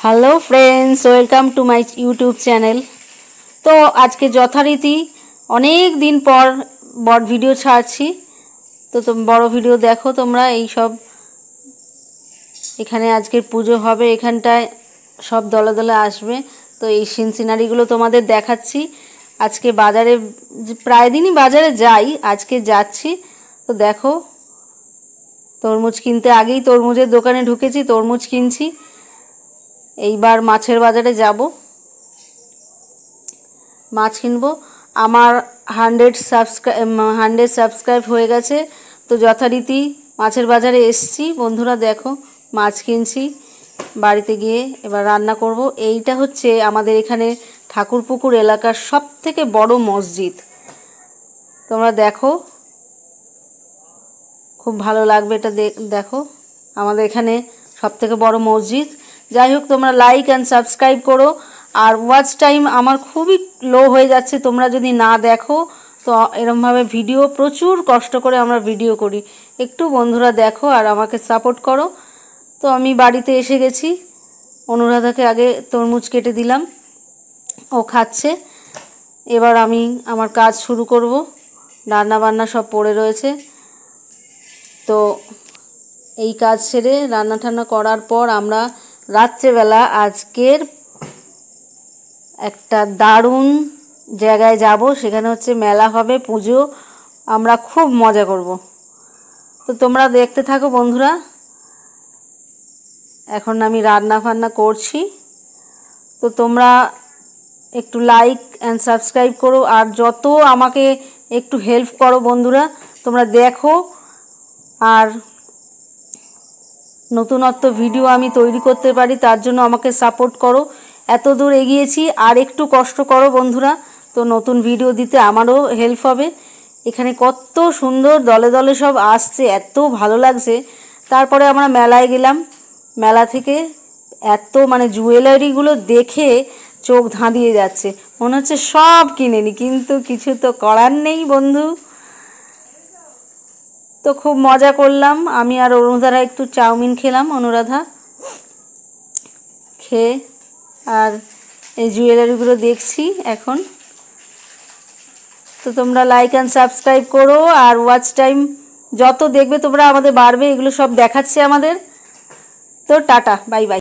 Hello friends, welcome to my YouTube channel. তো আজকে যথারীতি অনেক দিন পর বড় ভিডিও ছাড়ছি। তো বড় ভিডিও দেখো তোমরা। এই সব এখানে আজকের পুজো হবে, এখানটায় সব দলে দলে আসবে। তো এই সিনারিগুলো তোমাদের দেখাচ্ছি। আজকে বাজারে প্রায় দিনই বাজারে যাই, আজকে যাচ্ছি। তো দেখো, তরমুজ কিনতে আগেই তরমুজের দোকানে ঢুকেছি, তরমুজ কিনছি। এইবার মাছের বাজারে যাব, মাছ কিনবো। আমার 100 সাবস্ক্রাইব হয়ে গেছে। তো যথারীতি মাছের বাজারে এসছি বন্ধুরা। দেখো, মাছ কিনছি, বাড়িতে গিয়ে এবার রান্না করব। এইটা হচ্ছে আমাদের এখানে ঠাকুরপুকুর এলাকার সবথেকে বড় মসজিদ। তোমরা দেখো, খুব ভালো লাগবে এটা দেখো। আমাদের এখানে সবথেকে বড় মসজিদ। যাই হোক, তোমরা লাইক অ্যান্ড সাবস্ক্রাইব করো। আর ওয়াচ টাইম আমার খুবই লো হয়ে যাচ্ছে, তোমরা যদি না দেখো। তো এরমভাবে ভিডিও প্রচুর কষ্ট করে আমরা ভিডিও করি, একটু বন্ধুরা দেখো আর আমাকে সাপোর্ট করো। তো আমি বাড়িতে এসে গেছি। অনুরাধাকে আগে তরমুজ কেটে দিলাম, ও খাচ্ছে। এবার আমি আমার কাজ শুরু করব। রান্না বান্না সব পড়ে রয়েছে। তো এই কাজ সেরে রান্না টান্না করার পর আমরা রাত্রেবেলা আজকের একটা দারুণ জায়গায় যাব। সেখানে হচ্ছে মেলা হবে, পুজো, আমরা খুব মজা করব। তো তোমরা দেখতে থাকো বন্ধুরা। এখন আমি রান্না ফান্না করছি। তো তোমরা একটু লাইক অ্যান্ড সাবস্ক্রাইব করো, আর যত আমাকে একটু হেল্প করো বন্ধুরা। তোমরা দেখো, আর নতুনত্ব ভিডিও আমি তৈরি করতে পারি, তার জন্য আমাকে সাপোর্ট করো। এত দূর এগিয়েছি, আর একটু কষ্ট করো বন্ধুরা। তো নতুন ভিডিও দিতে আমারও হেল্প হবে। এখানে কত সুন্দর দলে দলে সব আসছে, এত ভালো লাগছে। তারপরে আমরা মেলায় গেলাম। মেলা থেকে এত জুয়েলারিগুলো দেখে চোখ ধাঁধিয়ে যাচ্ছে, মনে হচ্ছে সব কিনে নি, কিন্তু কিছু তো করার নেই বন্ধু। তো খুব মজা করলাম। আমি আর অনুরাধা একটু চাউমিন খেলাম, অনুরাধা খেয়ে, আর এই জুয়েলারিগুলো দেখছি এখন। তো তোমরা লাইক অ্যান্ড সাবস্ক্রাইব করো, আর ওয়াচ টাইম যত দেখবে তোমরা আমাদের বাড়বে, এগুলো সব দেখাচ্ছে আমাদের। তো টাটা, বাই বাই।